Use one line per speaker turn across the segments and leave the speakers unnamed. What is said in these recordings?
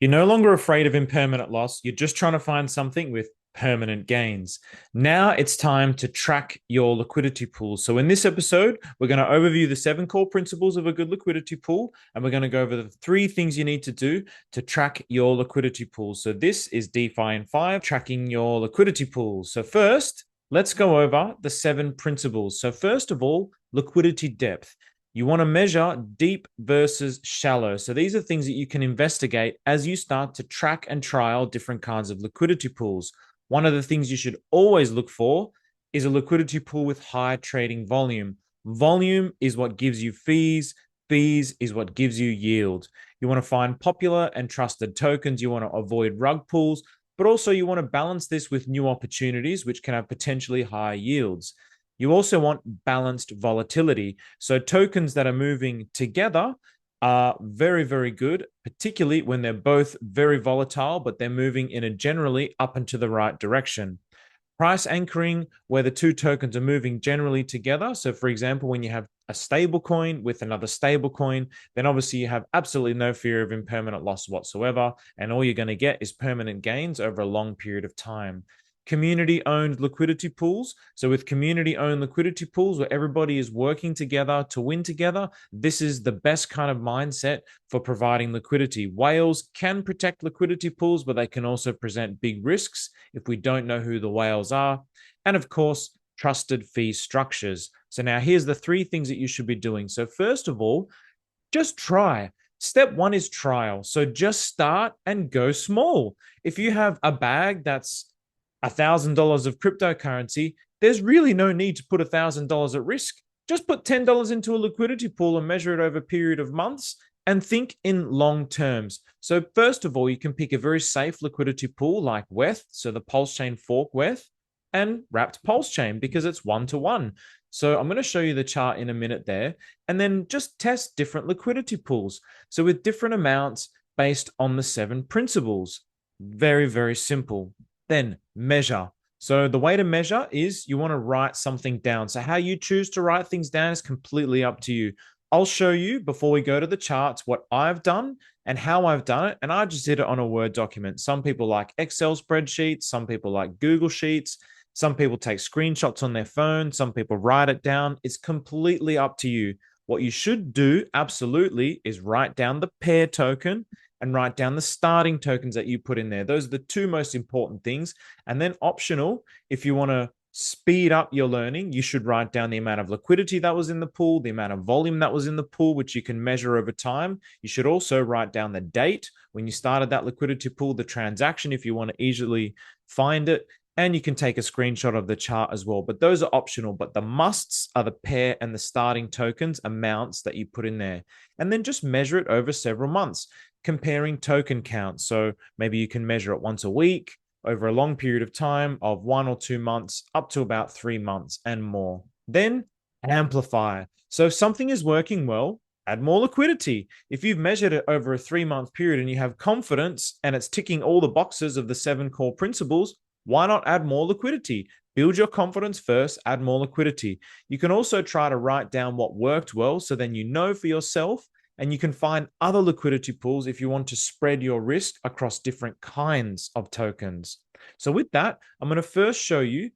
You're no longer afraid of impermanent loss. You're just trying to find something with permanent gains. Now it's time to track your liquidity pool. So in this episode, we're going to overview the 7 core principles of a good liquidity pool, and we're going to go over the 3 things you need to do to track your liquidity pool. So this is DeFi in 5, tracking your liquidity pool. So first, let's go over the 7 principles. So first of all, liquidity depth. You want to measure deep versus shallow. So these are things that you can investigate as you start to track and trial different kinds of liquidity pools. One of the things you should always look for is a liquidity pool with high trading volume. Volume is what gives you fees. Fees is what gives you yield. You want to find popular and trusted tokens. You want to avoid rug pools, but also you want to balance this with new opportunities, which can have potentially high yields. You also want balanced volatility. So tokens that are moving together are very, very good, particularly when they're both very volatile, but they're moving in a generally up and to the right direction. Price anchoring, where the 2 tokens are moving generally together. So for example, when you have a stable coin with another stable coin, then obviously you have absolutely no fear of impermanent loss whatsoever. And all you're going to get is permanent gains over a long period of time. Community-owned liquidity pools. So with community-owned liquidity pools where everybody is working together to win together, this is the best kind of mindset for providing liquidity. Whales can protect liquidity pools, but they can also present big risks if we don't know who the whales are. And of course, trusted fee structures. So now here's the 3 things that you should be doing. So first of all, just try. Step 1 is trial. So just start and go small. If you have a bag that's $1,000 of cryptocurrency, there's really no need to put $1,000 at risk. Just put $10 into a liquidity pool and measure it over a period of months and think in long terms. So first of all, you can pick a very safe liquidity pool like WETH, so the Pulsechain fork WETH, and wrapped Pulsechain because it's 1-to-1. So I'm going to show you the chart in a minute there, and then just test different liquidity pools. So with different amounts based on the 7 principles. Very, very simple. Then measure. So the way to measure is you want to write something down. So how you choose to write things down is completely up to you. I'll show you before we go to the charts what I've done and how I've done it. And I just did it on a Word document. Some people like Excel spreadsheets. Some people like Google Sheets. Some people take screenshots on their phone. Some people write it down. It's completely up to you. What you should do absolutely is write down the pair token and write down the starting tokens that you put in there. Those are the 2 most important things. And then optional, if you want to speed up your learning, you should write down the amount of liquidity that was in the pool, the amount of volume that was in the pool, which you can measure over time. You should also write down the date when you started that liquidity pool, the transaction, if you want to easily find it. And you can take a screenshot of the chart as well. But those are optional. But the musts are the pair and the starting tokens amounts that you put in there. And then just measure it over several months, comparing token counts. So maybe you can measure it once a week over a long period of time of 1 or 2 months up to about 3 months and more. Then amplify. So if something is working well, add more liquidity. If you've measured it over a 3-month period and you have confidence and it's ticking all the boxes of the 7 core principles, why not add more liquidity? Build your confidence first, add more liquidity. You can also try to write down what worked well so then you know for yourself, and you can find other liquidity pools if you want to spread your risk across different kinds of tokens. So with that, I'm going to first show you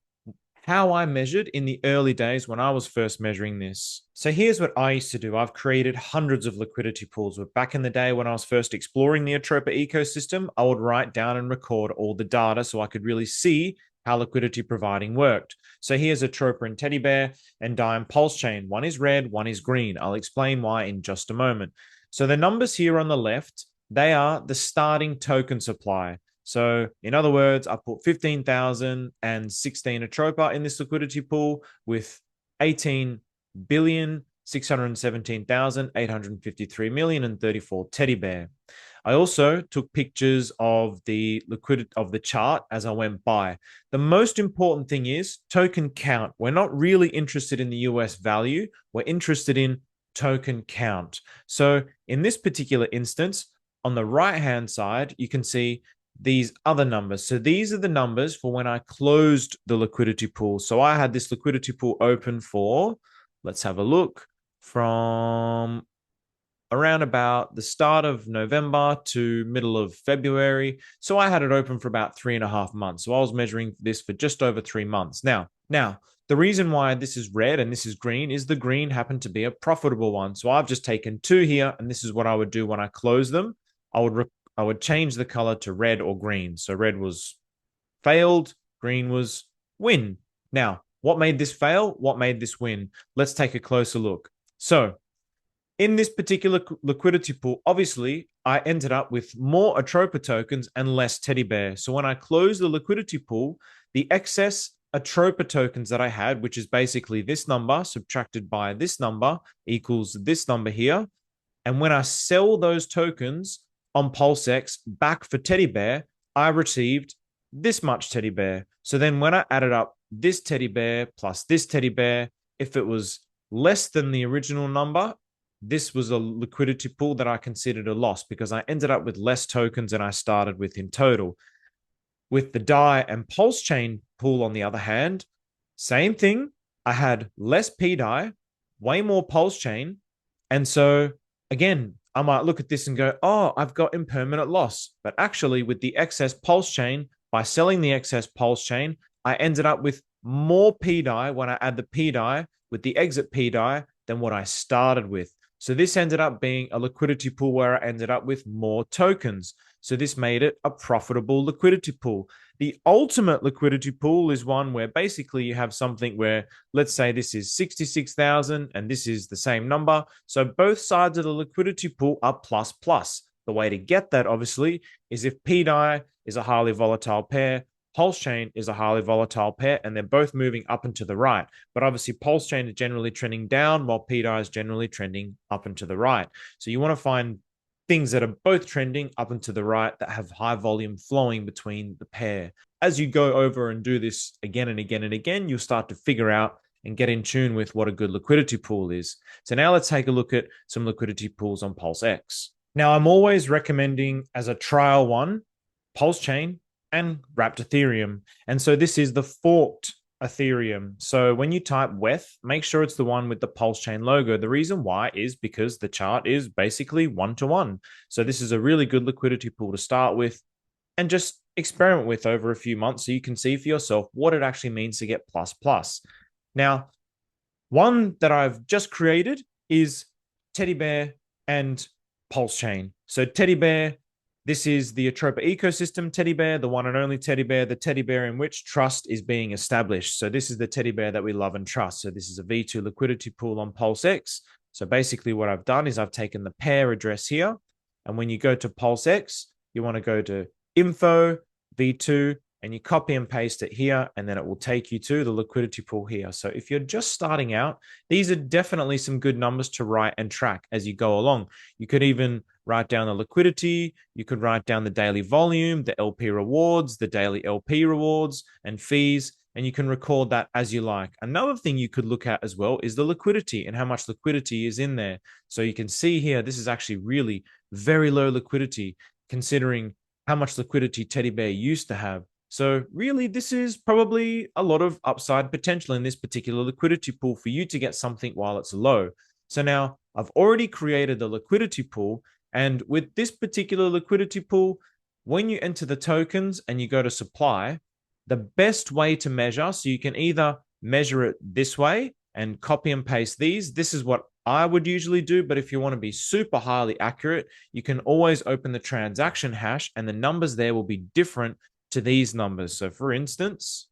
how I measured in the early days when I was first measuring this. So here's what I used to do. I've created hundreds of liquidity pools. But back in the day when I was first exploring the Atropa ecosystem, I would write down and record all the data so I could really see how liquidity providing worked. So here's Atropa and Teddy Bear and Dime Pulsechain. One is red, one is green. I'll explain why in just a moment. So the numbers here on the left, they are the starting token supply. So in other words, I put 15,016 Atropa in this liquidity pool with 18,617,853 teddy bear. I also took pictures of the liquidity of the chart as I went by. The most important thing is token count. We're not really interested in the US value. We're interested in token count. So in this particular instance, on the right-hand side, you can see these other numbers. So these are the numbers for when I closed the liquidity pool. So I had this liquidity pool open for, let's have a look, from around about the start of November to middle of February. So I had it open for about 3.5 months. So I was measuring this for just over 3 months. Now, the reason why this is red and this is green is the green happened to be a profitable one. So I've just taken two here, and this is what I would do when I close them. I would change the color to red or green. So red was failed, green was win. Now, what made this fail? What made this win? Let's take a closer look. So in this particular liquidity pool, obviously, I ended up with more Atropa tokens and less teddy bear. So when I closed the liquidity pool, the excess Atropa tokens that I had, which is basically this number subtracted by this number, equals this number here. And when I sell those tokens on PulseX back for teddy bear, I received this much teddy bear. So then when I added up this teddy bear plus this teddy bear, if it was less than the original number, this was a liquidity pool that I considered a loss because I ended up with less tokens than I started with in total. With the DAI and Pulsechain pool, on the other hand, same thing. I had less pDAI, way more Pulsechain. And so, again, I might look at this and go, oh, I've got impermanent loss. But actually, with the excess Pulsechain, by selling the excess Pulsechain, I ended up with more pDAI when I add the pDAI with the exit pDAI than what I started with. So this ended up being a liquidity pool where I ended up with more tokens. So this made it a profitable liquidity pool. The ultimate liquidity pool is one where basically you have something where, let's say this is 66,000 and this is the same number. So both sides of the liquidity pool are plus plus. The way to get that, obviously, is if pDAI is a highly volatile pair, Pulsechain is a highly volatile pair, and they're both moving up and to the right. But obviously, Pulsechain is generally trending down, while pDAI is generally trending up and to the right. So you want to find things that are both trending up and to the right that have high volume flowing between the pair. As you go over and do this again and again and again, you'll start to figure out and get in tune with what a good liquidity pool is. So now let's take a look at some liquidity pools on PulseX. Now, I'm always recommending as a trial one, Pulsechain and wrapped Ethereum. And so this is the forked Ethereum. So when you type WETH, make sure it's the one with the Pulsechain logo. The reason why is because the chart is basically 1-to-1. So this is a really good liquidity pool to start with and just experiment with over a few months so you can see for yourself what it actually means to get plus plus. Now, one that I've just created is Teddy Bear and Pulsechain. So Teddy Bear, this is the Atropa ecosystem teddy bear, the one and only teddy bear, the teddy bear in which trust is being established. So this is the teddy bear that we love and trust. So this is a V2 liquidity pool on PulseX. So basically what I've done is I've taken the pair address here. And when you go to PulseX, you want to go to info, V2, and you copy and paste it here, and then it will take you to the liquidity pool here. So if you're just starting out, these are definitely some good numbers to write and track as you go along. You could even write down the liquidity. You could write down the daily volume, the LP rewards, the daily LP rewards and fees, and you can record that as you like. Another thing you could look at as well is the liquidity and how much liquidity is in there. So you can see here, this is actually really very low liquidity considering how much liquidity Teddy Bear used to have. So really, this is probably a lot of upside potential in this particular liquidity pool for you to get something while it's low. So now I've already created the liquidity pool. And with this particular liquidity pool, when you enter the tokens and you go to supply, the best way to measure, so you can either measure it this way and copy and paste these. This is what I would usually do, but if you want to be super highly accurate, you can always open the transaction hash and the numbers there will be different to these numbers. So for instance,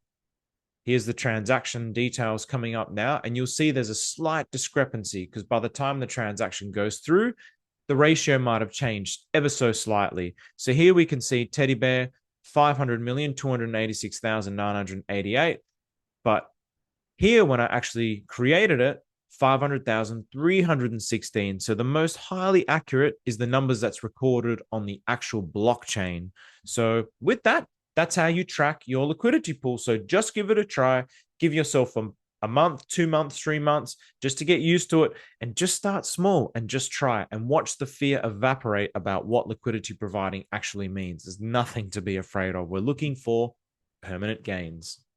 here's the transaction details coming up now, and you'll see there's a slight discrepancy because by the time the transaction goes through, the ratio might have changed ever so slightly. So here we can see Teddy Bear, 500,286,988. But here, when I actually created it, 500,316. So the most highly accurate is the numbers that's recorded on the actual blockchain. So with that, that's how you track your liquidity pool. So just give it a try. Give yourself a month, 2 months, 3 months, just to get used to it, and just start small and just try and watch the fear evaporate about what liquidity providing actually means. There's nothing to be afraid of. We're looking for permanent gains.